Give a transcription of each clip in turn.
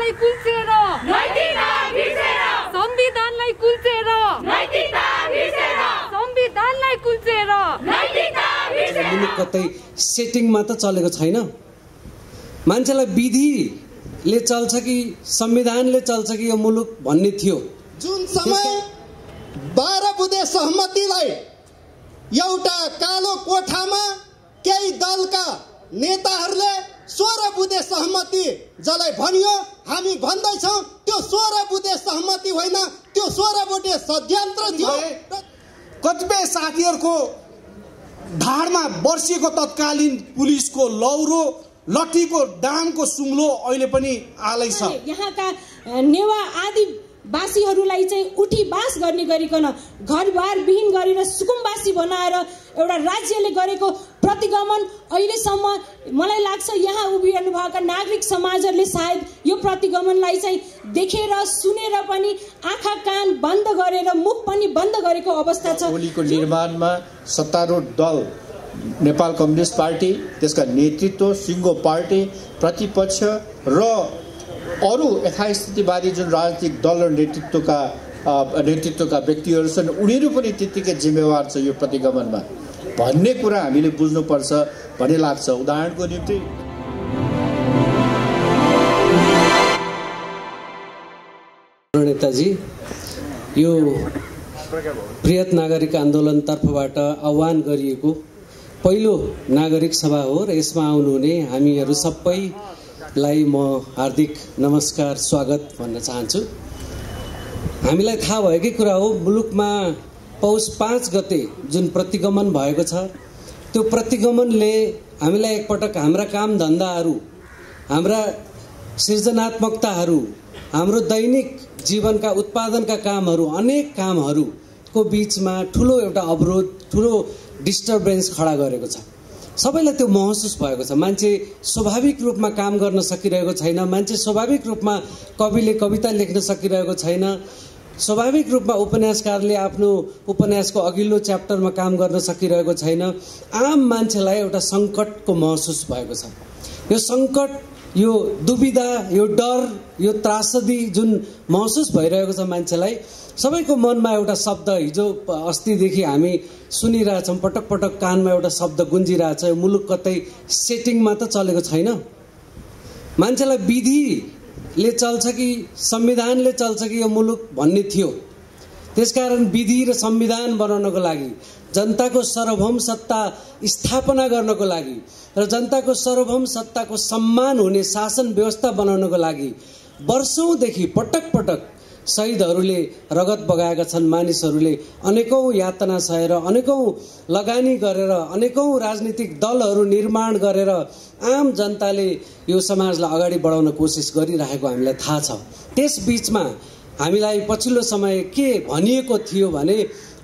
संविधानलाई कुल्चेर नैतिकता बिर्सेर संविधानलाई कुल्चेर नैतिकता बिर्सेर संविधानलाई कुल्चेर नैतिकता बिर्सेर मुलुक कतै सेटिङमा त चलेको छैन। मान्छेलाई विधिले चल्छ कि संविधानले चल्छ कि यो मुलुक भन्ने थियो। जुन समय 12 बुँदे सहमतिलाई एउटा कालो कोठामा केही दलका नेताहरूले 16 बुँदे सहमति जसलाई भनियो, हामी भन्दैछौँ त्यो 16 बुँदे सहमति होइन, त्यो 16 बुँदे षड्यन्त्र थियो। कतिपय साथीहरूको ढाडमा बर्सिएको तत्कालीन पुलिसको लौरो लठीको डाङको सुम्लो अहिले पनि आलै छ। यहाँका नेवा आदिवासीहरूलाई चाहिँ उठी बास गर्ने गरिकन घरबार विहीन गरेर सुकुम्बासी बनाएर एउटा राज्यले गरेको प्रतिगमन अहिलेसम्म मलाई लाग्छ यहाँ उभिरहनु भएका नागरिक समाजहरूले सायद यो प्रतिगमनलाई चाहिँ देखेर सुनेर पनि आँखा कान बन्द गरेर मुख पनि बन्द गरेको अवस्था छ। भोलिको निर्माणमा सत्तारूढ दल नेपाल कम्युनिस्ट पार्टी, त्यसका नेतृत्व सिङ्गो पार्टी, प्रतिपक्ष र अरू यथास्थितिवादी जुन राजनीतिक दल र नेतृत्वका व्यक्तिहरू छन् उनीहरू पनि त्यत्तिकै जिम्मेवार छ यो प्रतिगमनमा भन्ने कुरा हामीले बुझ्नुपर्छ भन्ने लाग्छ। उदाहरणको निम्ति नेताजी, यो बृहत नागरिक आन्दोलन तर्फबाट आह्वान गरिएको पहिलो नागरिक सभा हो र यसमा आउनुहुने हामीहरू सबैलाई म हार्दिक नमस्कार स्वागत भन्न चाहन्छु। हामीलाई थाहा भएकै कुरा हो, मुलुकमा पौष 5 गते जुन प्रतिगमन भएको छ त्यो प्रतिगमनले हामीलाई एकपटक हाम्रा काम धन्दाहरू, हाम्रा सृजनात्मकताहरू, हाम्रो दैनिक जीवनका उत्पादनका कामहरू, अनेक कामहरूको बीचमा ठुलो एउटा अवरोध, ठुलो डिस्टर्बेन्स खडा गरेको छ। सबैलाई त्यो महसुस भएको छ। मान्छे स्वाभाविक रूपमा काम गर्न सकिरहेको छैन, मान्छे स्वाभाविक रूपमा कविले कविता लेख्न सकिरहेको छैन, स्वाभाविक रूपमा उपन्यासकारले आफ्नो उपन्यासको अघिल्लो च्याप्टरमा काम गर्न सकिरहेको छैन। आम मान्छेलाई एउटा सङ्कटको महसुस भएको छ। यो सङ्कट, यो दुविधा, यो डर, यो त्रासदी जुन महसुस भइरहेको छ मान्छेलाई, सबैको मनमा एउटा शब्द हिजो अस्तिदेखि हामी सुनिरहेछौँ, पटक पटक कानमा एउटा शब्द गुन्जिरहेछ, यो मुलुक कतै सेटिङमा त चलेको छैन। मान्छेलाई विधिले चल्छ कि संविधानले चल्छ कि यो मुलुक भन्ने थियो। त्यसकारण विधि र संविधान बनाउनको लागि, जनताको सार्वभौम सत्ता स्थापना गर्नको लागि र जनताको सार्वभौम सत्ताको सम्मान हुने शासन व्यवस्था बनाउनको लागि वर्षौंदेखि पटक पटक शहीदहरूले रगत बगाएका छन्। मानिसहरूले अनेकौं यातना सहेर, अनेकौं लगानी गरेर, अनेकौं राजनीतिक दलहरू निर्माण गरेर आम जनताले यो समाजलाई अगाडि बढाउन कोसिस गरिरहेको हामीलाई थाहा छ। त्यस बीचमा हामीलाई पछिल्लो समय के भनिएको थियो भने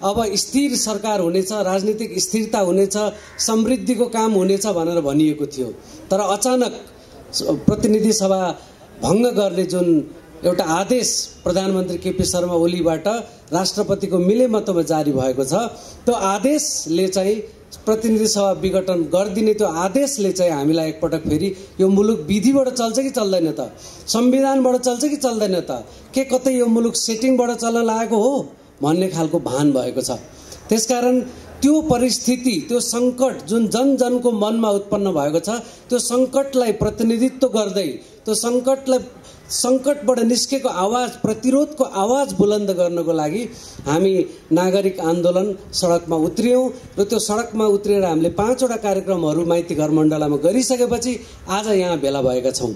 अब स्थिर सरकार हुनेछ, राजनीतिक स्थिरता हुनेछ, समृद्धिको काम हुनेछ भनेर भनिएको थियो। तर अचानक प्रतिनिधि सभा भङ्ग गर्ने जुन एउटा आदेश प्रधानमन्त्री केपी शर्मा ओलीबाट राष्ट्रपतिको मिलेमतोमा जारी भएको छ, त्यो आदेशले चाहिँ प्रतिनिधि सभा विघटन गरिदिने त्यो आदेशले चाहिँ हामीलाई एकपटक फेरि यो मुलुक विधिबाट चल्छ कि चल्दैन त, संविधानबाट चल्छ कि चल्दैन त, के कतै यो मुलुक सेटिङबाट चल्न लागेको हो भन्ने खालको भान भएको छ। त्यसकारण त्यो परिस्थिति, त्यो सङ्कट जुन जनजनको मनमा उत्पन्न भएको छ, त्यो सङ्कटलाई प्रतिनिधित्व गर्दै, त्यो सङ्कटबाट निस्केको आवाज, प्रतिरोधको आवाज बुलन्द गर्नको लागि हामी नागरिक आन्दोलन सडकमा उत्रियौँ र त्यो सडकमा उत्रिएर हामीले 5 वटा कार्यक्रमहरू माइती घर मण्डलामा गरिसकेपछि आज यहाँ भेला भएका छौँ।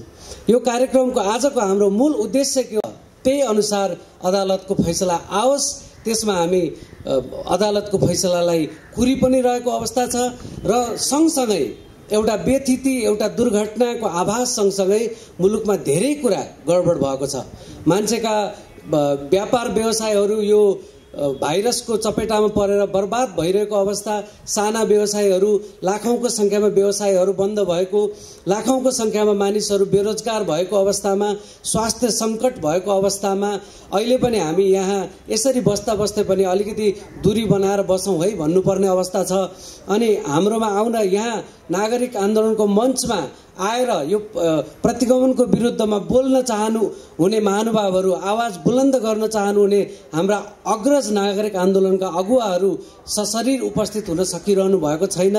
यो कार्यक्रमको आजको हाम्रो मूल उद्देश्य के हो? त्यही अनुसार अदालतको फैसला आओस्, त्यसमा हामी अदालतको फैसलालाई कुरी पनि रहेको अवस्था छ र सँगसँगै एउटा व्यथिति, एउटा दुर्घटनाको आभास सँगसँगै मुलुकमा धेरै कुरा गडबड भएको छ। मान्छेका व्यापार व्यवसायहरू यो भाइरसको चपेटामा परेर बर्बाद भइरहेको अवस्था, साना व्यवसायहरू, लाखौंको संख्यामा व्यवसायहरू बन्द भएको, लाखौंको संख्यामा मानिसहरू बेरोजगार भएको अवस्थामा, स्वास्थ्य संकट भएको अवस्थामा अहिले पनि हामी यहाँ यसरी बस्दा बस्दै पनि अलिकति दूरी बनाएर बसौँ है भन्नुपर्ने अवस्था छ। अनि हाम्रोमा आउन यहाँ नागरिक आन्दोलनको मञ्चमा आएर यो प्रतिगमनको विरुद्धमा बोल्न चाहनु हुने महानुभावहरू, आवाज बुलन्द गर्न चाहनुहुने हाम्रा अग्रज नागरिक आन्दोलनका अगुवाहरू सशरीर उपस्थित हुन सकिरहनु भएको छैन।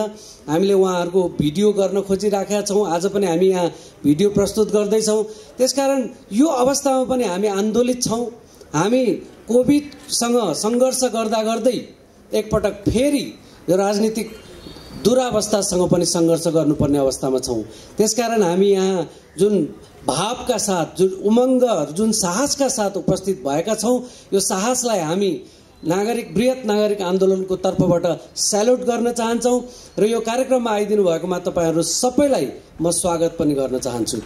हामीले उहाँहरूको भिडियो गर्न खोजिराखेका छौँ। आज पनि हामी यहाँ भिडियो प्रस्तुत गर्दैछौँ। त्यसकारण यो अवस्थामा पनि हामी आन्दोलित छौँ। हामी कोभिडसँग सङ्घर्ष गर्दा गर्दै एकपटक फेरि यो राजनीतिक दुरावस्थासँग पनि सङ्घर्ष गर्नुपर्ने अवस्थामा छौँ। त्यसकारण हामी यहाँ जुन भावका साथ, जुन उमङ्ग, जुन साहसका साथ उपस्थित भएका छौँ, यो साहसलाई हामी बृहत नागरिक आन्दोलनको तर्फबाट स्याल्युट गर्न चाहन्छौँ र यो कार्यक्रममा आइदिनु भएकोमा तपाईँहरू सबैलाई म स्वागत पनि गर्न चाहन्छु।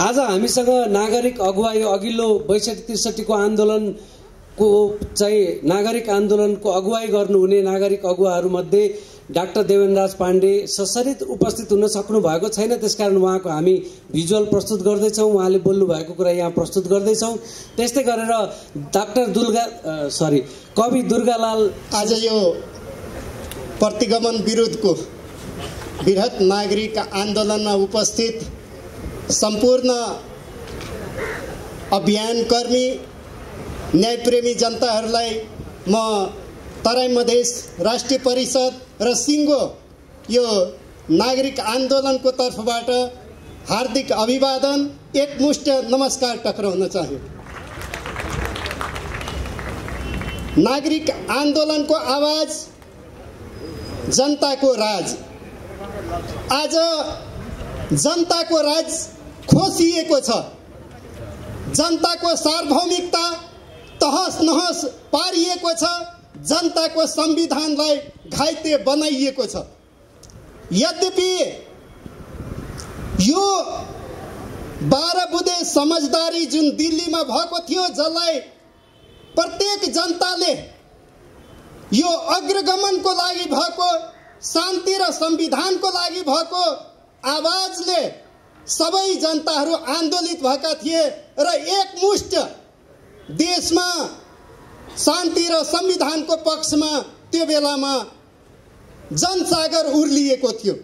आज हामीसँग नागरिक अगुवा, यो अघिल्लो 62-63को आन्दोलनको चाहिँ नागरिक आन्दोलनको अगुवाई गर्नुहुने नागरिक अगुवाहरूमध्ये डाक्टर देवेन्द्रराज पाण्डे सशरीर उपस्थित हुन सक्नु भएको छैन। त्यसकारण उहाँको हामी भिजुअल प्रस्तुत गर्दैछौँ, उहाँले बोल्नु भएको कुरा यहाँ प्रस्तुत गर्दैछौँ। त्यस्तै गरेर कवि दुर्गालाल आज यो प्रतिगमन विरुद्धको बृहत नागरिक आन्दोलनमा उपस्थित सम्पूर्ण अभियानकर्मी, न्यायप्रेमी जनताहरूलाई म तराई मधेस राष्ट्रिय परिषद र सिङ्गो यो नागरिक आन्दोलनको तर्फबाट हार्दिक अभिवादन, एकमुष्ट नमस्कार टक्राउन चाहे। नागरिक आन्दोलनको आवाज, जनताको राज। आज जनताको राज खोसिएको छ। जनताको सार्वभौमिकता तहस नहस पारिएको छ। जनताको संविधानलाई घाइते बनाइएको छ। यद्यपि यो 12 बुँदे समझदारी जुन दिल्लीमा भएको थियो, जसलाई प्रत्येक जनताले यो अग्रगमनको लागि भएको, शान्ति र संविधानको लागि भएको आवाजले सबै जनताहरू आन्दोलित भएका थिए र एकमुष्ट देशमा शान्ति र संविधानको पक्षमा त्यो बेलामा जनसागर उर्लिएको थियो।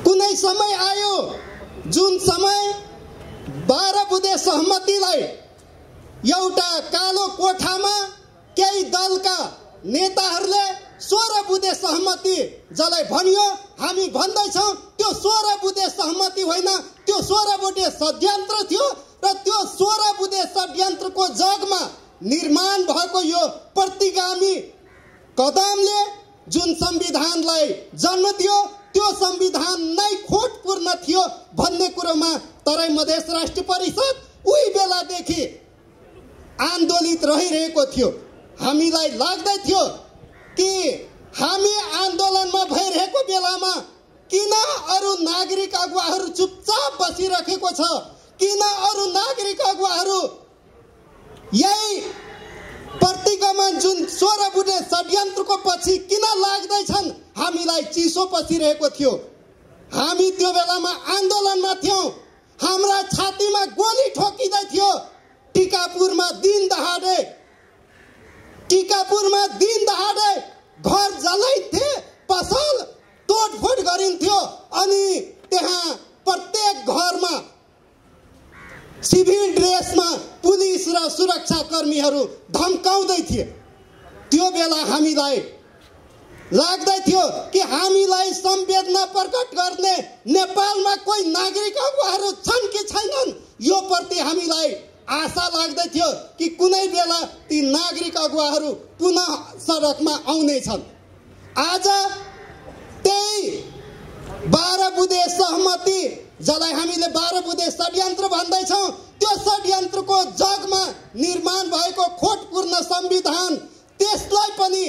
कुनै समय आयो जुन समय 12 बुँदे सहमतिलाई एउटा कालो कोठामा केही दलका नेताहरूले 16 बुँदे सहमति जसलाई भनियो, हामी भन्दैछौँ त्यो 16 बुँदे सहमति होइन, त्यो 16 बुँदे षड्यन्त्र थियो र त्यो 16 बुँदे षड्यन्त्रको जगमा निर्माण भएको यो प्रतिगामी कदमले जुन संविधानलाई जन्म दियो, त्यो संविधान नै खोटपूर्ण थियो भन्ने कुरोमा तराई मधेस राष्ट्रिय परिषद उही बेलादेखि आन्दोलित रहिरहेको थियो। हामीलाई लाग्दै थियो कि हामी आन्दोलनमा भइरहेको बेलामा किन अरू नागरिक अगुवाहरू चुपचाप बसिरहेको छ, किन अरू नागरिक अगुवाहरू यही प्रतिगमन जुन 16 बुँदे षड्यन्त्रको पछि किन लाग्दैछन्, हामीलाई चिसो पसिरहेको थियो। हामी त्यो बेलामा आन्दोलनमा थियौँ। हाम्रा छातीमा गोली ठोकिँदै थियो। टिकापुरमा दिन दहाडे घर जलाइन्थे, पसल तोडफोड गरिन्थ्यो अनि त्यहाँ प्रत्येक घरमा सिभिल ड्रेसमा पुलिस र सुरक्षाकर्मीहरू धम्काउँदै थिए। त्यो बेला हामीलाई लाग्दै थियो कि हामीलाई संवेदना प्रकट गर्ने नेपालमा कोही नागरिक अगुवाहरू छन् कि छैनन्, यो प्रति हामीलाई आशा लाग्दै थियो कि कुनै बेला ती नागरिक अगुवाहरू पुनः सडकमा आउनेछन्। आज त्यही 12 बुँदे सहमति जसलाई हामीले 12 बुँदे षड्यन्त्र भन्दैछौँ, त्यो षड्यन्त्रको जगमा निर्माण भएको खोटपूर्ण संविधान, त्यसलाई पनि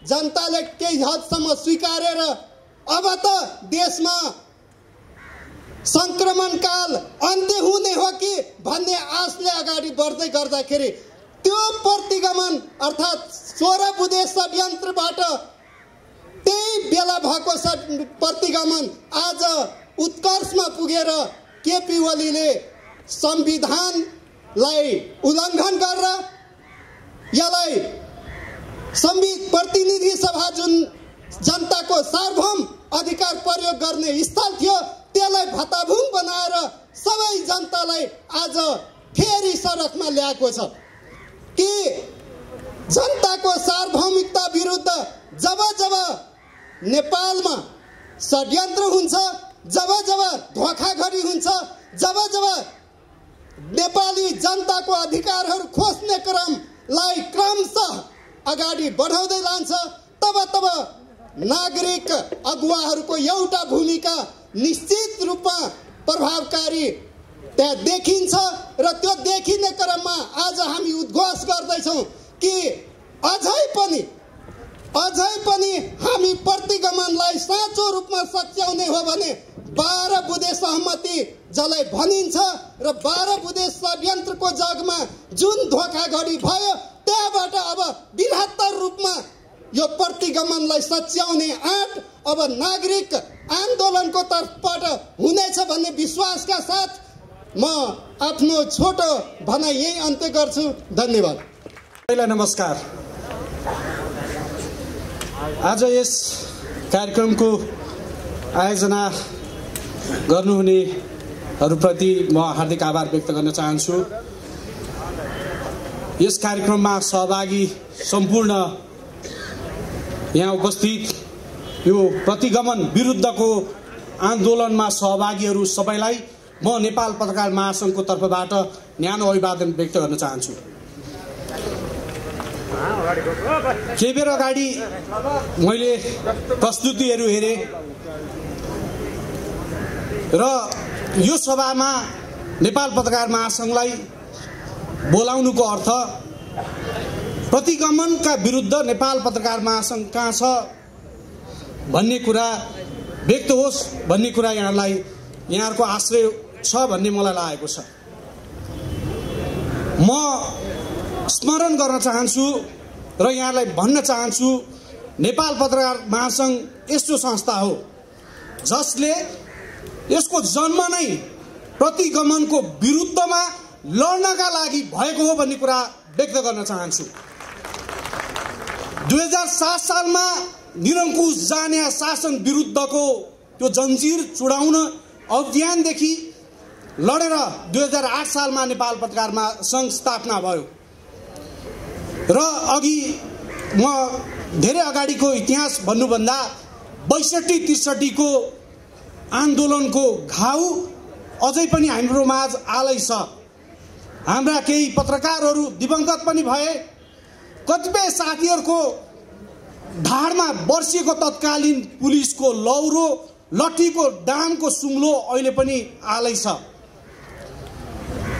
जनताले केही हदसम्म स्वीकारेर अब त देशमा संक्रमणकाल अन्त्य हुने हो कि भन्ने आशले अगाडि बढ्दै गर्दाखेरि त्यो प्रतिगमन अर्थात् 16 बुँदे षड्यन्त्रबाट त्यही बेला भएको प्रतिगमन आज उत्कर्षमा पुगेर केपी ओलीले संविधानलाई उल्लङ्घन गरेर यसलाई प्रतिनिधि सभा जुन जनताको सार्वभौम अधिकार प्रयोग गर्ने स्थल थियो, त्यसलाई भताभुङ बनाएर सबै जनतालाई आज फेरि सडकमा ल्याएको छ। कि जनताको सार्वभौमिकता विरुद्ध जब जब नेपालमा षड्यन्त्र हुन्छ, जब जब धोखाधडी हुन्छ, जब जब नेपाली जनताको अधिकारहरू खोज्ने क्रमलाई क्रमशः अगाडि बढाउँदै लान्छ, तब तब नागरिक अगुवाहरूको एउटा भूमिका निश्चित रूपमा प्रभावकारी त्यहाँ देखिन्छ। र त्यो देखिने क्रममा आज हामी उद्घोष गर्दैछौँ कि अझै पनि हामी प्रतिगमनलाई साँचो रूपमा सच्याउने हो भने 12 बुँदे सहमति जसलाई भनिन्छ र 12 बुँदे षड्यन्त्रको जगमा जुन धोखाधडी भयो त्यहाँबाट अब बृहत्तर रूपमा यो प्रतिगमनलाई सच्याउने आँट अब नागरिक आन्दोलनको तर्फबाट हुनेछ भन्ने विश्वासका साथ म आफ्नो छोटो भनाइ यही अन्त्य गर्छु। धन्यवाद। नमस्कार। आज यस कार्यक्रमको आयोजना गर्नुहुनेहरूप्रति म हार्दिक आभार व्यक्त गर्न चाहन्छु। यस कार्यक्रममा सहभागी सम्पूर्ण यहाँ उपस्थित यो प्रतिगमन विरुद्धको आन्दोलनमा सहभागीहरू सबैलाई म नेपाल पत्रकार महासङ्घको तर्फबाट न्यानो अभिवादन व्यक्त गर्न चाहन्छु। केही बेर अगाडि मैले प्रस्तुतिहरू हेरेँ र यो सभामा नेपाल पत्रकार महासङ्घलाई बोलाउनुको अर्थ प्रतिगमनका विरुद्ध नेपाल पत्रकार महासङ्घ कहाँ छ भन्ने कुरा व्यक्त होस् भन्ने कुरा यहाँहरूको आश्रय छ भन्ने मलाई लागेको छ। म स्मरण गर्न चाहन्छु र यहाँलाई भन्न चाहन्छु, नेपाल पत्रकार महासङ्घ यस्तो संस्था हो जसले यसको जन्म नै प्रतिगमनको विरुद्धमा लड्नका लागि भएको हो भन्ने कुरा व्यक्त गर्न चाहन्छु। 2007 सालमा निरङ्कुश जाने शासन विरुद्धको त्यो जन्जिर चुडाउन अभियानदेखि लडेर 2008 सालमा नेपाल पत्रकार महासङ्घ स्थापना भयो र अघि म धेरै अगाडिको इतिहास भन्नुभन्दा 62-63 को आन्दोलनको घाउ अझै पनि हाम्रो माझ आलै छ। हाम्रा केही पत्रकारहरू दिवंगत पनि भए, कतिपय साथीहरूको ढाडमा बर्सिएको तत्कालीन पुलिसको लौरो, लठीको डामको सुङ्लो अहिले पनि आलै छ।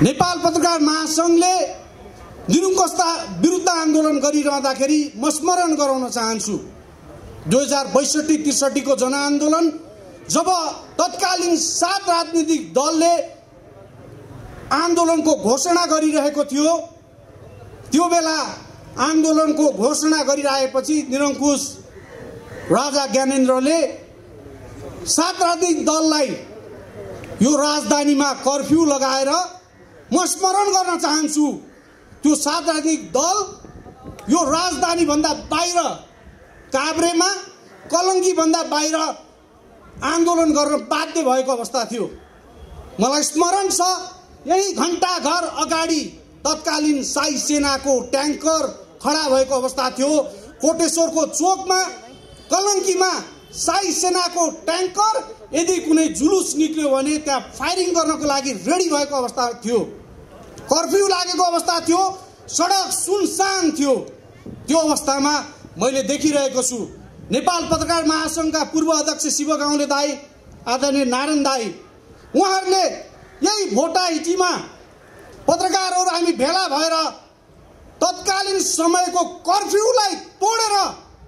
नेपाल पत्रकार महासङ्घले निरङ्कुशता विरुद्ध आन्दोलन गरिरहँदाखेरि म स्मरण गराउन चाहन्छु 2062-63 को जनआन्दोलन जब तत्कालीन 7 राजनीतिक दलले आन्दोलनको घोषणा गरिरहेको थियो, त्यो बेला आन्दोलनको घोषणा गरिरहेपछि निरङ्कुश राजा ज्ञानेन्द्रले 7 राजनीतिक दललाई यो राजधानीमा कर्फ्यू लगाएर, म स्मरण गर्न चाहन्छु त्यो 7 राजनीतिक दल यो राजधानी भन्दा बाहिर काभ्रेमा, कलङ्की भन्दा बाहिर आन्दोलन गर्न बाध्य भएको अवस्था थियो। मलाई स्मरण छ यही घण्टाघर अगाडि तत्कालीन साई सेनाको ट्याङ्कर खडा भएको अवस्था थियो। कोटेश्वरको चोकमा, कलङ्कीमा साई सेनाको ट्याङ्कर यदि कुनै जुलुस निक्ल्यो भने त्यहाँ फायरिङ गर्नको लागि रेडी भएको अवस्था थियो। कर्फ्यू लागेको अवस्था थियो, सडक सुनसान थियो। त्यो अवस्थामा मैले देखिरहेको छु नेपाल पत्रकार महासङ्घका पूर्व अध्यक्ष शिव गाउँले दाई, आदरणीय नारायण दाई, उहाँहरूले यही भोटाइटीमा पत्रकारहरू हामी भेला भएर तत्कालीन समयको कर्फ्यूलाई तोडेर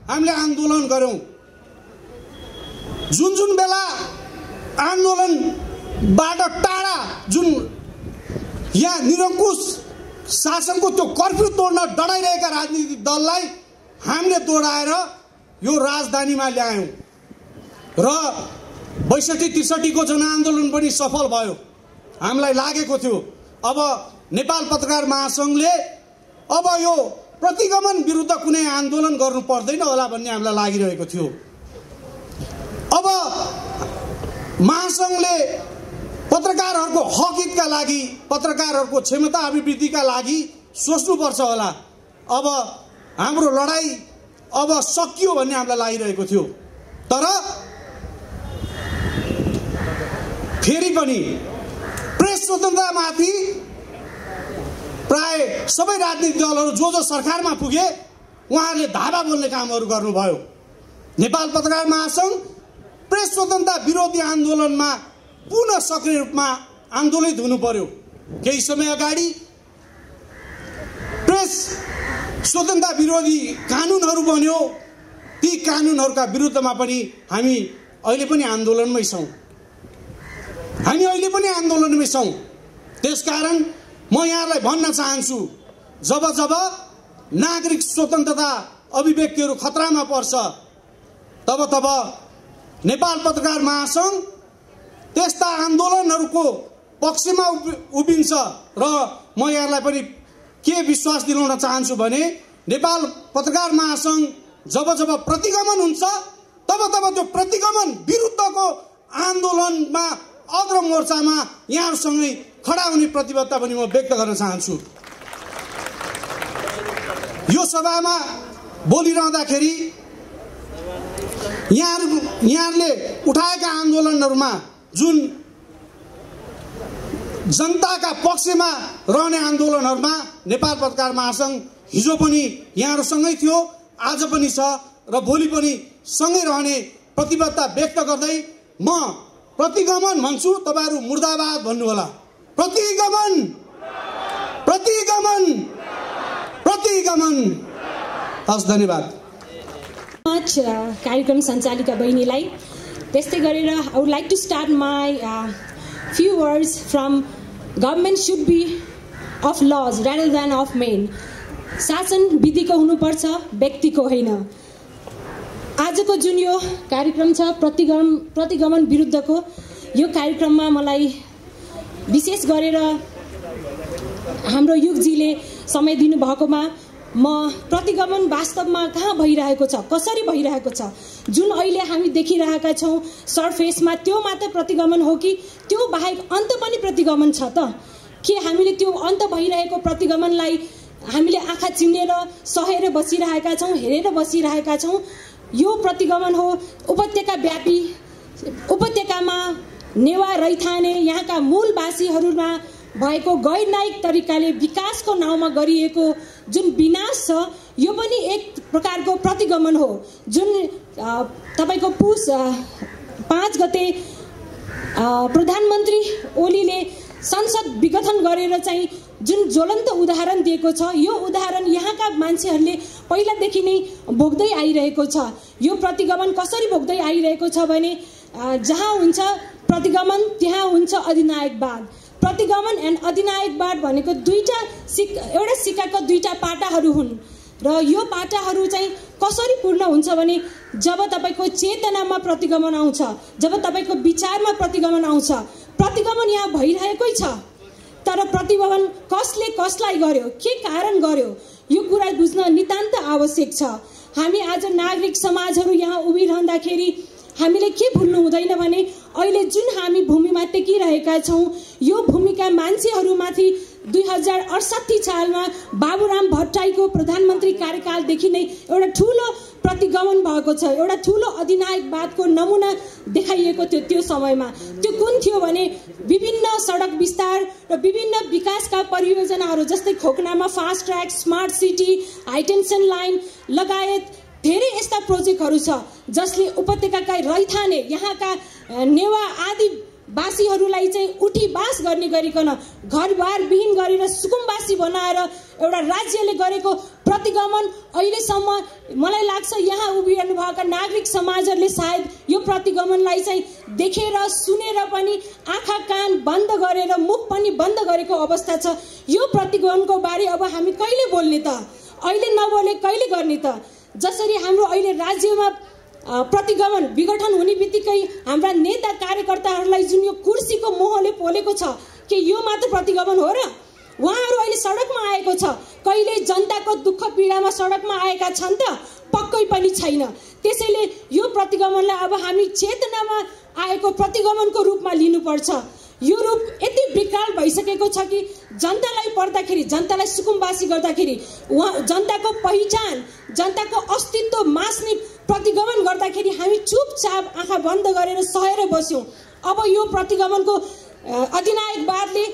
हामीले आन्दोलन गर्यौं। जुन बेला आन्दोलनबाट टाढा जुन यहाँ निरङ्कुश शासनको त्यो कर्फ्यू तोड्न डराइरहेका राजनीतिक दललाई हामीले तोडाएर यो राजधानीमा ल्यायौं र 62-63 को जनआन्दोलन पनि सफल भयो। हामीलाई लागेको थियो अब नेपाल पत्रकार महासङ्घले अब यो प्रतिगमन विरुद्ध कुनै आन्दोलन गर्नु पर्दैन होला भन्ने हामीलाई लागिरहेको थियो। अब महासङ्घले पत्रकारहरूको हक हितका लागि, पत्रकारहरूको क्षमता अभिवृद्धिका लागि सोच्नुपर्छ होला। अब हाम्रो लडाई अब सकियो भन्ने हामीलाई लागिरहेको थियो, तर फेरि पनि प्रेस स्वतन्त्रतामाथि प्राय सबै राजनीतिक दलहरू जो सरकारमा पुगे उहाँहरूले धावा बोल्ने कामहरू गर्नुभयो। नेपाल पत्रकार महासङ्घ प्रेस स्वतन्त्रता विरोधी आन्दोलनमा पुनः सक्रिय रूपमा आन्दोलित हुनु पर्यो। केही समय अगाडि प्रेस स्वतन्त्रता विरोधी कानुनहरू बन्यो, ती कानुनहरूका विरुद्धमा पनि हामी अहिले पनि आन्दोलनमै छौँ। त्यसकारण म यहाँलाई भन्न चाहन्छु, जब जब नागरिक स्वतन्त्रता अभिव्यक्तिहरू खतरामा पर्छ तब तब नेपाल पत्रकार महासङ्घ त्यस्ता आन्दोलनहरूको पक्षमा उभिन्छ। र म यहाँलाई पनि के विश्वास दिलाउन चाहन्छु भने नेपाल पत्रकार महासङ्घ जब जब प्रतिगमन हुन्छ तब तब त्यो प्रतिगमन विरुद्धको आन्दोलनमा अग्र मोर्चामा यहाँहरूसँगै खडा हुने प्रतिबद्धता पनि म व्यक्त गर्न चाहन्छु। यो सभामा बोलिरहँदाखेरि यहाँहरूले उठाएका आन्दोलनहरूमा जुन जनताका पक्षमा रहने आन्दोलनहरूमा नेपाल पत्रकार महासङ्घ हिजो पनि यहाँहरूसँगै थियो, आज पनि छ र भोलि पनि सँगै रहने प्रतिबद्धता व्यक्त गर्दै म प्रतिगमन भन्छु, तपाईहरु मुर्दाबाद भन्नुहोला। प्रतिगमन प्रतिगमन प्रतिगमन। हस्, धन्यवाद। कार्यक्रम सञ्चालिका बहिनीलाई त्यस्तै गरेर I would like to start my few words from government should be of laws rather than of men. शासन विधिको हुनुपर्छ, व्यक्तिको होइन। आजको जुन यो कार्यक्रम छ प्रतिगमन विरुद्धको, यो कार्यक्रममा मलाई विशेष गरेर हाम्रो युगजीले समय दिनुभएकोमा म प्रतिगमन वास्तवमा कहाँ भइरहेको छ, कसरी भइरहेको छ, जुन अहिले हामी देखिरहेका छौँ सरफेसमा, त्यो मात्र प्रतिगमन हो कि त्यो बाहेक अन्त पनि प्रतिगमन छ त? के हामीले त्यो अन्त भइरहेको प्रतिगमनलाई हामीले आँखा चिम्लेर सहेर बसिरहेका छौँ, हेरेर बसिरहेका छौँ? यो प्रतिगमन हो उपत्यका व्यापी, उपत्यकामा नेवा रैथाने यहाँका मूलवासीहरूमा भएको गैर न्यायिक तरिकाले विकासको नाउँमा गरिएको जुन विनाश छ, यो पनि एक प्रकारको प्रतिगमन हो। जुन तपाईको पुस 5 गते प्रधानमन्त्री ओलीले संसद विघटन गरेर चाहिँ जुन ज्वलन्त उदाहरण दिएको छ, यो उदाहरण यहाँका मान्छेहरूले पहिलादेखि नै भोग्दै आइरहेको छ। यो प्रतिगमन कसरी भोग्दै आइरहेको छ भने जहाँ हुन्छ प्रतिगमन त्यहाँ हुन्छ अधिनायकवाद। प्रतिगमन एन्ड अधिनायकवाद भनेको एउटा सिक्काको दुईटा पाटाहरू हुन् र यो पाटाहरू चाहिँ कसरी पूर्ण हुन्छ भने जब तपाईको चेतनामा प्रतिगमन आउँछ, जब तपाईको विचारमा प्रतिगमन आउँछ। प्रतिगमन यहाँ भइरहेकै छ, तर प्रतिगमन कसले कसलाई गर्यो, के कारण गर्यो, यो कुरा बुझ्न नितान्त आवश्यक छ। हामी आज नागरिक समाजहरू यहाँ उभिरहँदाखेरि हामीले के भुल्नु हुँदैन भने अहिले जुन हामी भूमिमा टेकिरहेका छौँ, यो भूमिका मान्छेहरूमाथि 2068 सालमा बाबुराम भट्टराईको प्रधानमन्त्री कार्यकालदेखि नै एउटा ठुलो प्रतिगमन भएको छ, एउटा ठुलो अधिनायकवादको नमुना देखाइएको थियो। त्यो समयमा त्यो कुन थियो भने विभिन्न सडक विस्तार र विभिन्न विकासका परियोजनाहरू जस्तै खोकनामा fast track, smart city, high tension line लगायत धेरै यस्ता प्रोजेक्टहरू छ जसले उपत्यकाका रैथाने यहाँका नेवा आदिवासीहरूलाई चाहिँ उठी बास गर्ने गरिकन घरबार विहीन गरेर सुकुम्बासी बनाएर एउटा राज्यले गरेको प्रतिगमन अहिलेसम्म मलाई लाग्छ यहाँ उभिरहनु भएका नागरिक समाजहरूले सायद यो प्रतिगमनलाई चाहिँ देखेर सुनेर पनि आँखा कान बन्द गरेर मुख पनि बन्द गरेको अवस्था छ। यो प्रतिगमनको बारे अब हामी कहिले बोल्ने त? अहिले नबोले कहिले गर्ने त? जसरी हाम्रो अहिले राज्यमा प्रतिगमन विघटन हुने बित्तिकै हाम्रा नेता कार्यकर्ताहरूलाई जुन यो कुर्सीको मोहले पोलेको छ, के यो मात्र प्रतिगमन हो र? उहाँहरू अहिले सडकमा आएको छ, कहिले जनताको दुःख पीडामा सडकमा आएका छन् त? पक्कै पनि छैन। त्यसैले यो प्रतिगमनलाई अब हामी चेतनामा आएको प्रतिगमनको रूपमा लिनुपर्छ। यो रूप यति विकराल भइसकेको छ कि जनतालाई पर्दाखेरि, जनतालाई सुकुम्बासी गर्दाखेरि, जनताको पहिचान, जनताको अस्तित्व मास्ने प्रतिगमन गर्दाखेरि हामी चुपचाप आँखा बन्द गरेर सहेर बस्यौं। अब यो प्रतिगमनको अधिनायकवादले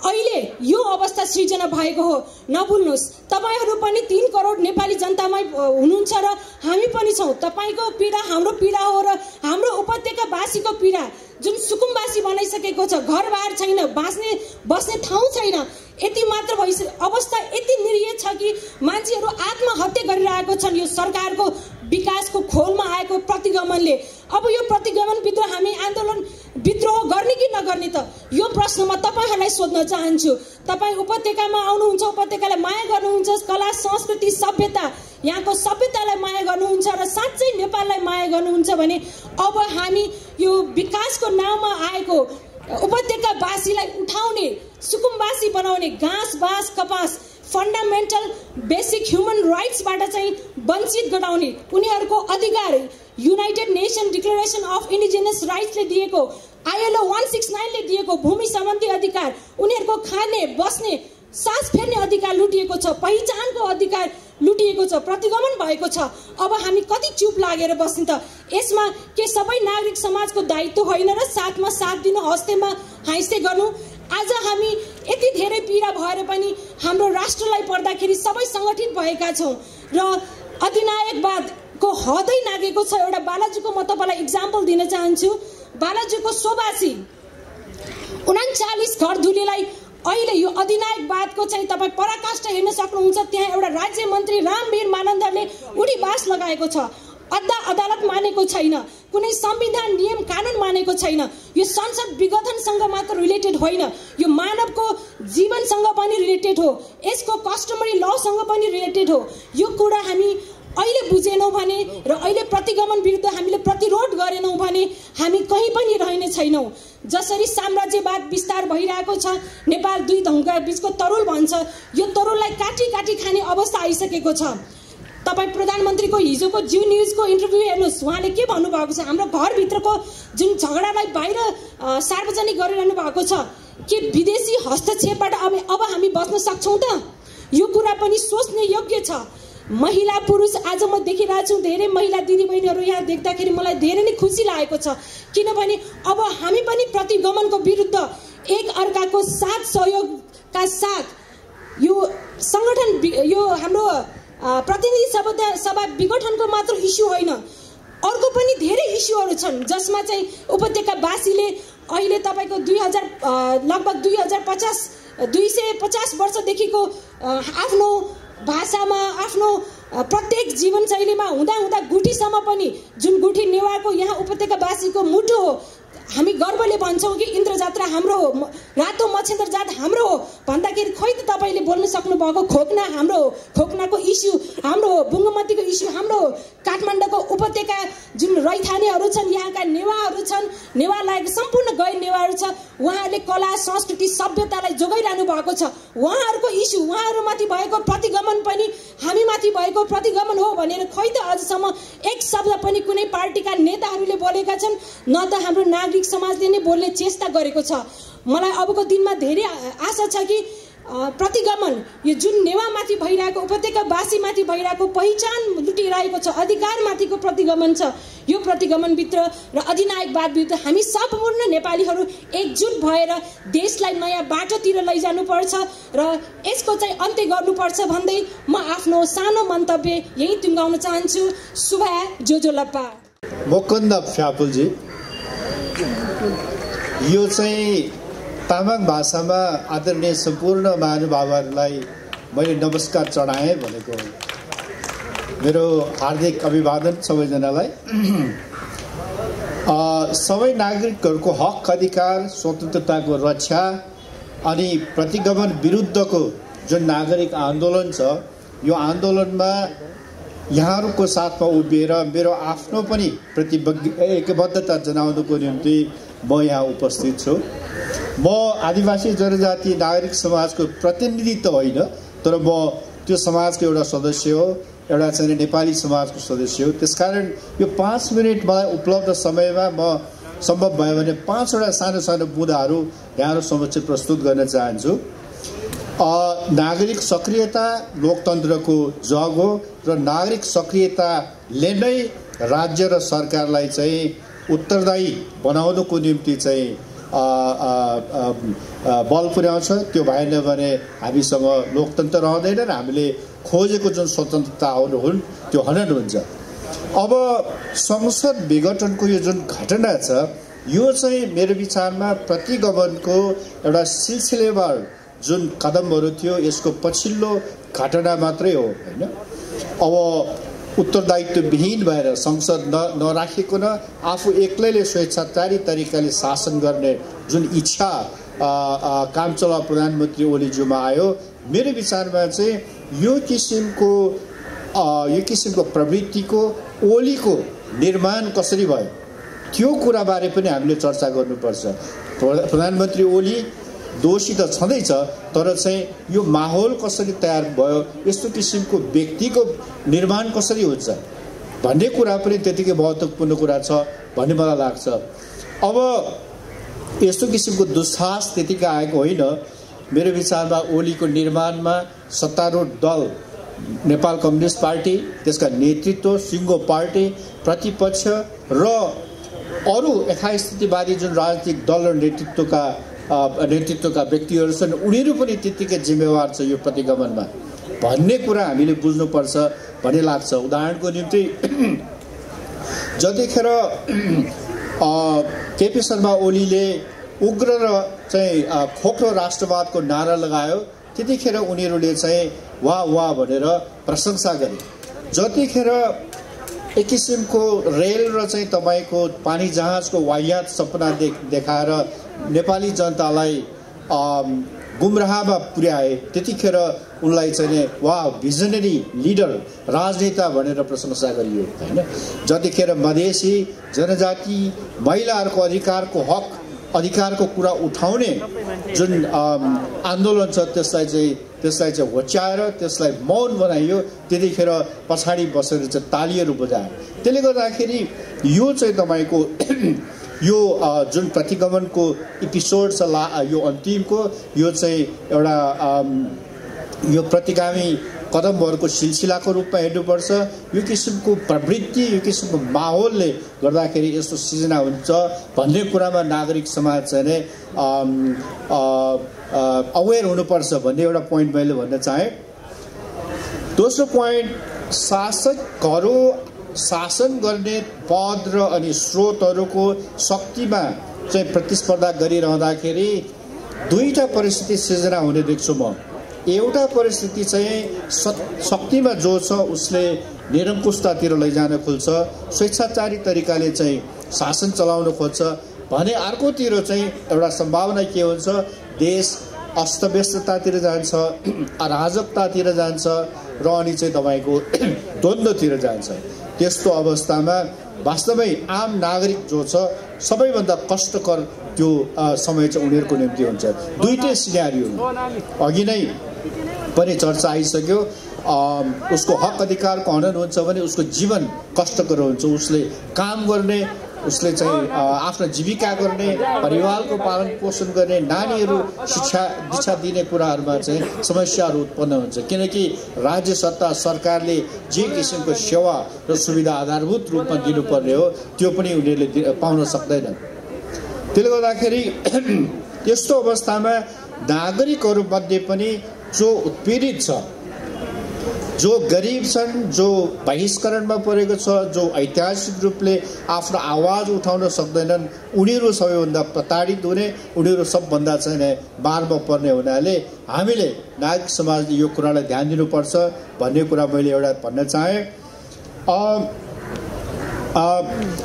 अहिले यो अवस्था सृजना भएको हो। नभुल्नुहोस्, तपाईहरू पनि 3 करोड नेपाली जनतामै हुनुहुन्छ र हामी पनि छौं। तपाईको पीडा हाम्रो पीडा हो र हाम्रो उपत्यकावासीको पीडा जुन सुकुम्बासी बनाइसकेको छ, घरबार छैन, बस्ने ठाउँ छैन, यति मात्र अवस्था यति निरीह छ कि मान्छेहरू आत्महत्या गरिरहेको छन् यो सरकारको विकासको खोलमा आएको प्रतिगमनले। अब यो प्रतिगमन भित्र हामी आन्दोलन विद्रोह गर्ने कि नगर्ने त यो प्रश्न म तपाईहरुलाई सोध्न चाहन्छु। तपाई उपत्यकामा आउनुहुन्छ, उपत्यकालाई माया गर्नुहुन्छ, कला संस्कृति सभ्यता यहाँको सभ्यतालाई माया गर्नुहुन्छ र साँच्चै नेपाललाई माया गर्नुहुन्छ भने अब हामी यो विकासको नाममा आएको उपत्यकावासीलाई उठाउने, सुकुम्बासी बनाउने, घाँस बाँस कपास फन्डामेन्टल बेसिक ह्युमन राइट्सबाट चाहिँ वञ्चित गराउने, उनीहरूको अधिकार United Nation declaration of indigenous राइट्सले दिएको, ILO 169 ले दिएको भूमि सम्बन्धी अधिकार, उनीहरूको खाने बस्ने सास फेर्ने अधिकार लुटिएको छ, पहिचानको अधिकार लुटिएको छ, प्रतिगमन भएको छ। अब हामी कति चुप लागेर बस्ने त? यसमा के सबै नागरिक समाजको दायित्व होइन र साथमा साथ दिन हस्तेमा हाइस्ते गर्नु? आज हामी यति धेरै पीडा भएर पनि हाम्रो राष्ट्रलाई पर्दाखेरि सबै संगठित भएका छौं र अधिनायकवादको हदै नागेको छ। एउटा बालाजुको म तपाईलाई इक्जाम्पल दिन चाहन्छु। बालाजुको सोबासी 39 घरधुरीलाई अहिले यो अधिनायकवादको चाहिँ तपाई पराकाष्ठा हेर्न सक्नुहुन्छ। त्यहाँ एउटा राज्य मन्त्री रामवीर मानन्दरले उडी बास लगाएको छ। अदालत मानेको छैन, कुनै संविधान नियम कानून मानेको छैन। यो संसद विघटनसँग मात्र रिलेटेड होइन, यो मानवको जीवनसँग पनि रिलेटेड हो, यसको कस्टमरी लसँग पनि रिलेटेड हो। यो कुरा हामी अहिले बुझेनौं भने र अहिले प्रतिगमन विरुद्ध हामीले प्रतिरोध गरेनौं भने हामी कहीं पनि रहने छैनौं। जसरी साम्राज्यवाद विस्तार भइरहेको छ, नेपाल दुई ढङ्गका बीचको तरुल भन्छ, यो तरुललाई काटी काटी खाने अवस्था आइसकेको छ। तपाई प्रधानमन्त्रीको हिजोको ज्यू न्यूजको इन्टरभ्यु हेर्नुस्, उहाँले के भन्नुभएको छ? हाम्रो घरभित्रको जुन झगडालाई बाहिर सार्वजनिक गरिरहनु भएको छ कि विदेशी हस्तक्षेपबाट अब हामी बच्न सक्छौं त? यो कुरा पनि सोच्ने योग्य छ। महिला पुरुष आज म देखिरहेको छु, धेरै महिला दिदीबहिनीहरू यहाँ देख्दाखेरि मलाई धेरै नै खुसी लागेको छ, किनभने अब हामी पनि प्रतिगमनको विरुद्ध एक अर्काको साथ सहयोगका साथ यो संगठन, यो हाम्रो प्रतिनिधि सभा विघटनको मात्र इस्यु होइन, अर्को पनि धेरै इस्युहरू छन् जसमा चाहिँ उपत्यकावासीले अहिले तपाईको लगभग 250 वर्षदेखिको आफ्नो भाषामा, आफ्नो प्रत्येक जीवनशैलीमा हुँदा गुठीसम्म पनि, जुन गुठी नेवारको यहाँ उपत्यकावासीको मुटु हो, हामी गर्वले भन्छौं कि इन्द्र जात्रा हाम्रो हो, रातो मच्छेन्द्र जात हाम्रो हो भन्दाखेरि खोइ त तपाईले बोल्न सक्नु भएको खोकना हाम्रो हो, खोकनाको इस्यु हाम्रो हो, बुङ्गमतीको इस्यु हाम्रो हो, काठमाडौँको उपत्यका जुन रैथानेहरू छन्, यहाँका नेवाहरू छन्, नेवा लागेको सम्पूर्ण गैर नेवाहरू छ, उहाँहरूले कला संस्कृति सभ्यतालाई जोगाइरहनु भएको छ। उहाँहरूको इस्यु, उहाँहरूमाथि भएको प्रतिगमन पनि हामीमाथि भएको प्रतिगमन हो भनेर खोइ त अझसम्म एक शब्द पनि कुनै पार्टीका नेताहरूले बोलेका छन्, न त हाम्रो नागरिक समाजले नै बोल्ने चेष्टा गरेको छ। मलाई अबको दिनमा धेरै आशा छ कि प्रतिगमन, यो जुन नेवामाथि भइरहेको, उपत्यकावासीमाथि भइरहेको पहिचान लुटिरहेको छ, अधिकारमाथिको प्रतिगमन छ, यो प्रतिगमनभित्र र अधिनायकवाद विरुद्ध हामी सम्पूर्ण नेपालीहरू एकजुट भएर देशलाई नयाँ बाटोतिर लैजानुपर्छ र यसको चाहिँ अन्त्य गर्नुपर्छ भन्दै म आफ्नो सानो मन्तव्य यही टुङ्गाउन चाहन्छु। शुभा जोजोलप्पा। मुकुन्द फ्यापुलजी, यो चाहिँ तामाङ भाषामा आदरणीय सम्पूर्ण महानुभावहरूलाई मैले नमस्कार चढाएँ भनेको मेरो हार्दिक अभिवादन सबैजनालाई। सबै नागरिकहरूको हक अधिकार, स्वतन्त्रताको रक्षा अनि प्रतिगमन विरुद्धको जुन नागरिक आन्दोलन छ, यो आन्दोलनमा यहाँहरूको साथमा उभिएर मेरो आफ्नो पनि एकबद्धता जनाउनुको निम्ति म यहाँ उपस्थित छु। म आदिवासी जनजाति नागरिक समाजको प्रतिनिधि त होइन, तर म त्यो समाजको एउटा सदस्य हो, एउटा चाहिँ नेपाली समाजको सदस्य हो। त्यसकारण यो 5 मिनट मलाई उपलब्ध समयमा म सम्भव भयो भने 5वटा सानो सानो बुँदाहरू यहाँहरू समक्ष प्रस्तुत गर्न चाहन्छु। नागरिक सक्रियता लोकतन्त्रको जग हो र नागरिक सक्रियताले नै राज्य र सरकारलाई चाहिँ उत्तरदायी बनाउनको निम्ति चाहिँ बल पुर्याउँछ। त्यो भएन भने हामीसँग लोकतन्त्र रहँदैन र हामीले खोजेको जुन स्वतन्त्रताहरू हुन् त्यो हनन हुन्छ। अब संसद विघटनको यो जुन घटना छ यो चाहिँ मेरो विचारमा प्रतिगमनको एउटा सिलसिलेवार जुन कदमहरू थियो यसको पछिल्लो घटना मात्रै हो हैन। अब उत्तरदायित्व विहीन भएर संसद नराखेको न आफू एक्लैले स्वेच्छाचारी तरिकाले शासन गर्ने जुन इच्छा काम चलाउ प्रधानमन्त्री ओलीज्यूमा आयो, मेरो विचारमा चाहिँ यो किसिमको प्रवृत्तिको ओलीको निर्माण कसरी भयो त्यो कुराबारे पनि हामीले चर्चा गर्नुपर्छ। प्रधानमन्त्री ओली दोषी त छँदैछ तर चाहिँ यो माहौल कसरी तयार भयो, यस्तो किसिमको व्यक्तिको निर्माण कसरी हुन्छ भन्ने कुरा पनि त्यतिकै महत्त्वपूर्ण कुरा छ भन्ने मलाई लाग्छ। अब यस्तो किसिमको दुस्साहस त्यतिकै आएको होइन। मेरो विचारमा ओलीको निर्माणमा सत्तारूढ दल नेपाल कम्युनिस्ट पार्टी, त्यसका नेतृत्व सिङ्गो पार्टी, प्रतिपक्ष र अरू यथास्थितिवादी जुन राजनीतिक दल र नेतृत्वका व्यक्तिहरू छन् उनीहरू पनि त्यत्तिकै जिम्मेवार छ यो प्रतिगमनमा भन्ने कुरा हामीले बुझ्नुपर्छ भन्ने लाग्छ। उदाहरणको निम्ति जतिखेर केपी शर्मा ओलीले उग्र र चाहिँ खोक्रो राष्ट्रवादको नारा लगायो त्यतिखेर उनीहरूले चाहिँ वाह वाह भनेर प्रशंसा गरे। जतिखेर एक किसिमको रेल र चाहिँ तपाईँको पानी जहाजको वाह्यात सपना देखाएर नेपाली जनतालाई गुमराहमा पुर्याए त्यतिखेर उनलाई चाहिँ वाह भिजनरी लिडर राजनेता भनेर प्रशंसा गरियो हैन। जतिखेर मधेसी जनजाति महिलाहरूको अधिकारको कुरा उठाउने जुन आन्दोलन छ त्यसलाई चाहिँ होच्याएर त्यसलाई मौन बनाइयो त्यतिखेर पछाडि बसेर चाहिँ तालीहरू बजायो। त्यसले गर्दाखेरि यो चाहिँ तपाईँको यो जुन प्रतिगमनको एपिसोड छ यो अन्तिमको यो चाहिँ एउटा यो प्रतिगामी कदमहरूको सिलसिलाको रूपमा हेर्नुपर्छ। यो किसिमको प्रवृत्ति यो किसिमको माहौलले गर्दाखेरि यस्तो सिर्जना हुन्छ भन्ने कुरामा नागरिक समाज चाहिँ अवेर हुनुपर्छ भन्ने एउटा पोइन्ट मैले भन्न चाहेँ। दोस्रो पोइन्ट शासकहरू शासन गर्ने पद र अनि स्रोतहरूको शक्तिमा चाहिँ प्रतिस्पर्धा गरिरहँदाखेरि दुईटा परिस्थिति सिर्जना हुने देख्छु म। एउटा परिस्थिति चाहिँ शक्तिमा जो छ उसले निरङ्कुशतातिर लैजान खोज्छ, स्वेच्छाचारी तरिकाले चाहिँ शासन चलाउन खोज्छ भने अर्कोतिर चाहिँ एउटा सम्भावना के हुन्छ देश अस्तव्यस्ततातिर जान्छ, अराजकतातिर जान्छ र अनि चाहिँ तपाईँको द्वन्द्वतिर जान्छ। त्यस्तो अवस्थामा वास्तवमै आम नागरिक जो छ सबैभन्दा कष्टकर त्यो समय चाहिँ उनीहरूको निम्ति हुन्छ। दुईटै सिनेरियो अघि नै पनि चर्चा आइसक्यो। उसको हक अधिकारको हनन हुन्छ भने उसको जीवन कष्टकर हुन्छ। उसले काम गर्ने, उसले चाहिँ आफ्नो जीविका गर्ने, परिवारको पालन पोषण गर्ने, नानीहरू शिक्षा दीक्षा दिने कुराहरूमा चाहिँ समस्याहरू उत्पन्न हुन्छ किनकि राज्य सत्ता सरकारले जे किसिमको सेवा र सुविधा आधारभूत रूपमा दिनुपर्ने हो त्यो पनि उनीहरूले पाउन सक्दैनन्। त्यसले गर्दाखेरि त्यस्तो अवस्थामा नागरिकहरूमध्ये पनि जो उत्पीडित छ, जो गरिब छन्, जो बहिष्करणमा परेको छ, जो ऐतिहासिक रूपले आफ्नो आवाज उठाउन सक्दैनन् उनीहरू सबैभन्दा प्रताडित हुने, उनीहरू सबभन्दा चाहिँ मारमा पर्ने हुनाले हामीले नागरिक समाजले यो कुरालाई ध्यान दिनुपर्छ भन्ने कुरा मैले एउटा भन्न चाहेँ।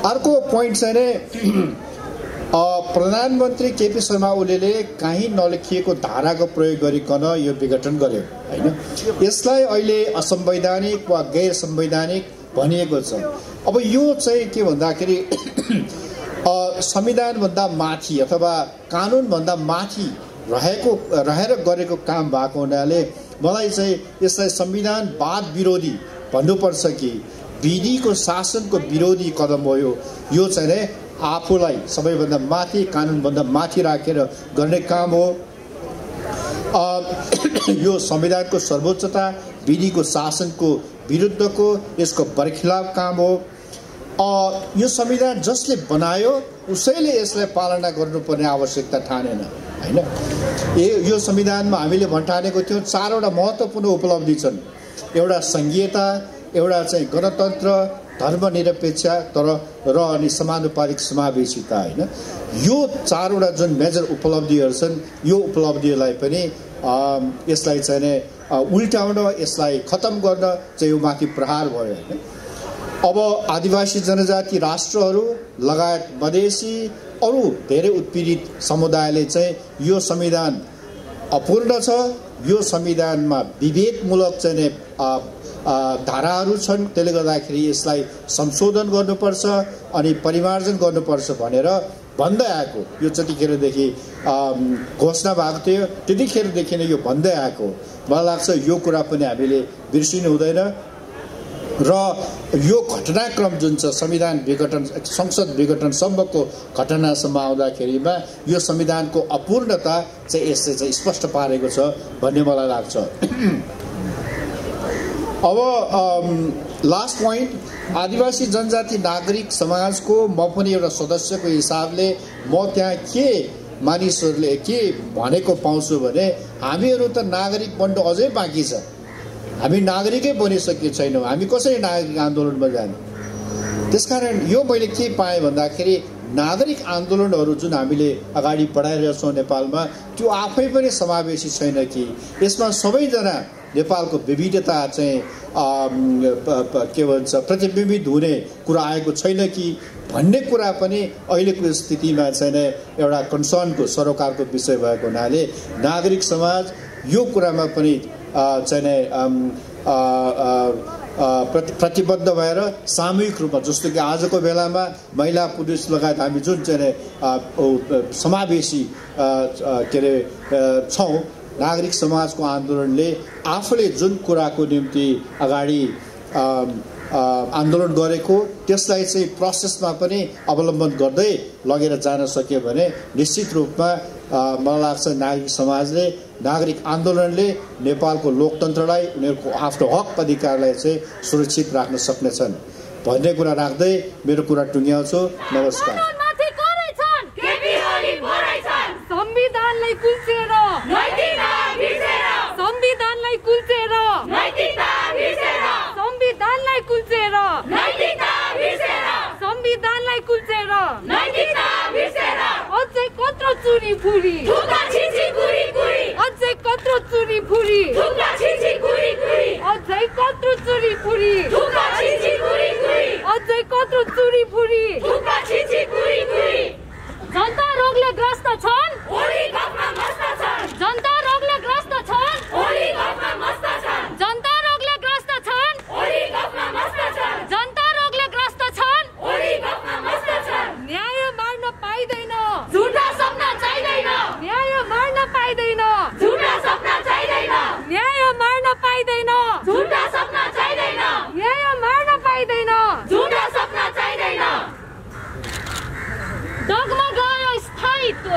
अर्को पोइन्ट चाहिँ प्रधानमन्त्री केपी शर्मा ओलीले कहीँ नलेखिएको धाराको प्रयोग गरिकन यो विघटन गर्यो हैन। यसलाई अहिले असंवैधानिक वा गैर संवैधानिक भनिएको छ। अब यो चाहिँ के भन्दाखेरि संविधानभन्दा माथि अथवा कानुनभन्दा माथि रहेर गरेको काम भएको हुनाले मलाई चाहिँ यसलाई संविधानवाद विरोधी भन्नुपर्छ कि विधिको शासनको विरोधी कदम हो यो चाहिँ आफूलाई सबैभन्दा माथि, कानुनभन्दा माथि राखेर गर्ने काम हो। यो संविधानको सर्वोच्चता, विधिको शासनको विरुद्धको यसको बरखिलाफ काम हो। यो संविधान जसले बनायो उसैले यसलाई पालना गर्नुपर्ने आवश्यकता ठानेन, हैन। यो संविधानमा हामीले भन्ठानेको थियौँ 4वटा महत्त्वपूर्ण उपलब्धि छन्। एउटा संघीयता, एउटा चाहिँ गणतन्त्र, धर्मनिरपेक्षता र अनि समानुपातिक समावेशिता, हैन। यो 4वटा जुन मेजर उपलब्धिहरू छन्, यो उपलब्धिहरूलाई पनि यसलाई चाहिँ उल्टाउन, यसलाई खत्म गर्न चाहिँ यो माथि प्रहार भयो, हैन। अब आदिवासी जनजाति राष्ट्रहरू लगायत मधेसी अरू धेरै उत्पीडित समुदायले चाहिँ यो संविधान अपूर्ण छ, यो संविधानमा विभेदमूलक चाहिँ धाराहरू छन्, त्यसले गर्दाखेरि यसलाई संशोधन गर्नुपर्छ अनि परिमार्जन गर्नुपर्छ भनेर भन्दै आएको। यो जतिखेरदेखि घोषणा भएको थियो त्यतिखेरदेखि नै यो भन्दै आएको। मलाई लाग्छ यो कुरा पनि हामीले बिर्सिनु हुँदैन। र यो घटनाक्रम जुन छ संविधान विघटन, संसद विघटनसम्मको घटनासम्म आउँदाखेरिमा यो संविधानको अपूर्णता चाहिँ यसले चाहिँ स्पष्ट पारेको छ भन्ने मलाई लाग्छ। अब लास्ट पोइन्ट, आदिवासी जनजाति नागरिक समाजको म पनि एउटा सदस्यको हिसाबले म त्यहाँ के मानिसहरूले के भनेको पाउँछु भने हामीहरू त नागरिक बन्नु अझै बाँकी छ। हामी नागरिकै बनिसकेका छैनौँ, हामी कसरी नागरिक आन्दोलनमा जाने? त्यसकारण यो मैले के पाएँ भन्दाखेरि नागरिक आन्दोलनहरू जुन हामीले अगाडि बढाइरहेछौँ नेपालमा, त्यो आफै पनि समावेशी छैन कि यसमा सबैजना नेपालको विविधता चाहिँ के भन्छ प्रतिबिम्बित हुने कुरा आएको छैन कि भन्ने कुरा पनि अहिलेको स्थितिमा चाहिँ एउटा कन्सर्नको सरोकारको विषय भएको हुनाले नागरिक समाज यो कुरामा पनि चाहिँ प्रतिबद्ध भएर सामूहिक रूपमा, जस्तो कि आजको बेलामा महिला पुरुष लगायत हामी जुन चाहिँ समावेशी के अरे छौँ, नागरिक समाजको आन्दोलनले आफूले जुन कुराको निम्ति अगाडि आन्दोलन गरेको त्यसलाई चाहिँ प्रोसेसमा पनि अवलम्बन गर्दै लगेर जान सक्यो भने निश्चित रूपमा मलाई लाग्छ नागरिक समाजले, नागरिक आन्दोलनले नेपालको लोकतन्त्रलाई, उनीहरूको आफ्नो हक अधिकारलाई चाहिँ सुरक्षित राख्न सक्नेछन् भन्ने कुरा राख्दै मेरो कुरा टुङ्ग्याउँछु। नमस्कार। संविधानलाई कुल्चेर, संविधानलाई कुल्चेर, संविधानलाई कुल्चेर, संविधानलाई कुल्चेर, अझै कत्रो चुरी फुरी, अझै कत्रो चुरी फुरी, अझै कत्रो चुरी फुरी, अझै कत्रो चुरी फुरी। जनता रोगले ग्रस्त छन्, जनता रोगले ग्रस्त छन्, जनता रोगले ग्रस्त छन्, जनता रोगले ग्रस्त छन्। न्याय मार्न पाइँदैन, झुटा सपना चाहिँदैन, न्याय मार्न पाइँदैन, झुटा सपना चाहिँदैन, न्याय मार्न पाइँदैन, झुटा सपना चाहिँदैन, न्याय मार्न पाइँदैन, झुटा सपना चाहिँदैन। डगमगायो स्थायित्व,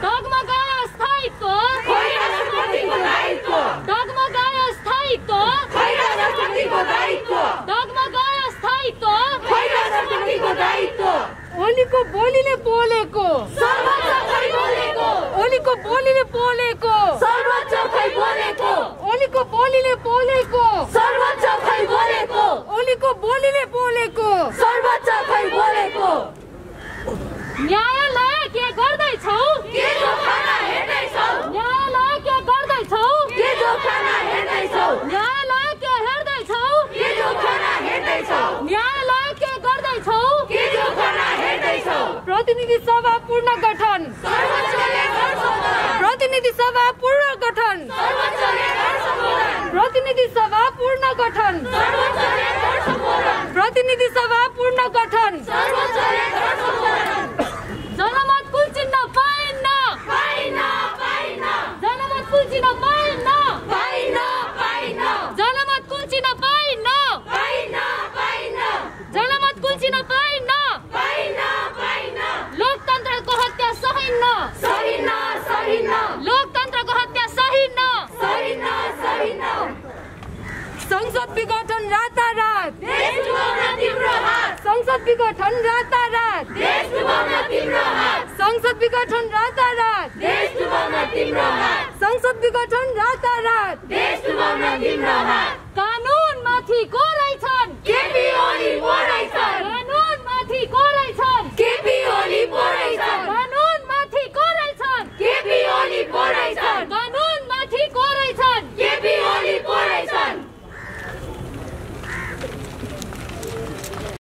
डगमगायो स्थायित्व, डगमगायो स्थायित्व, डगमगायो स्थायित्व। ओलीको बोलीले बोलेको, ओलीको बोलीले बोलेको, ओलीको बोलीले बोलेको, ओलीको बोलीले बोलेको। न्यायालय के गर्दैछौ? न्यायालय के गर्दैछौ? न्यायालय के हेर्दैछौ? न्यायालय के गर्दैछौ? प्रतिनिधि सभा पूर्ण गठन, प्रतिनिधि सभा पूर्ण गठन, प्रतिनिधि सभा पूर्ण गठन, प्रतिनिधि सभा पूर्ण गठन। जनमत कुल्चिन्न पाइन्न, जनमत कुल्चिन्न पाइन्न, जनमत कुल्चिन्न पाइन्न, जनमत कुल्चिन्न पाइन्न। संसद विघटन रातारात देश डुबाउन तिम्रो हात संसद विघटन रातारात देश डुबाउन तिम्रो हात संसद विघटन रातारात देश डुबाउन तिम्रो हात कानुन माथिको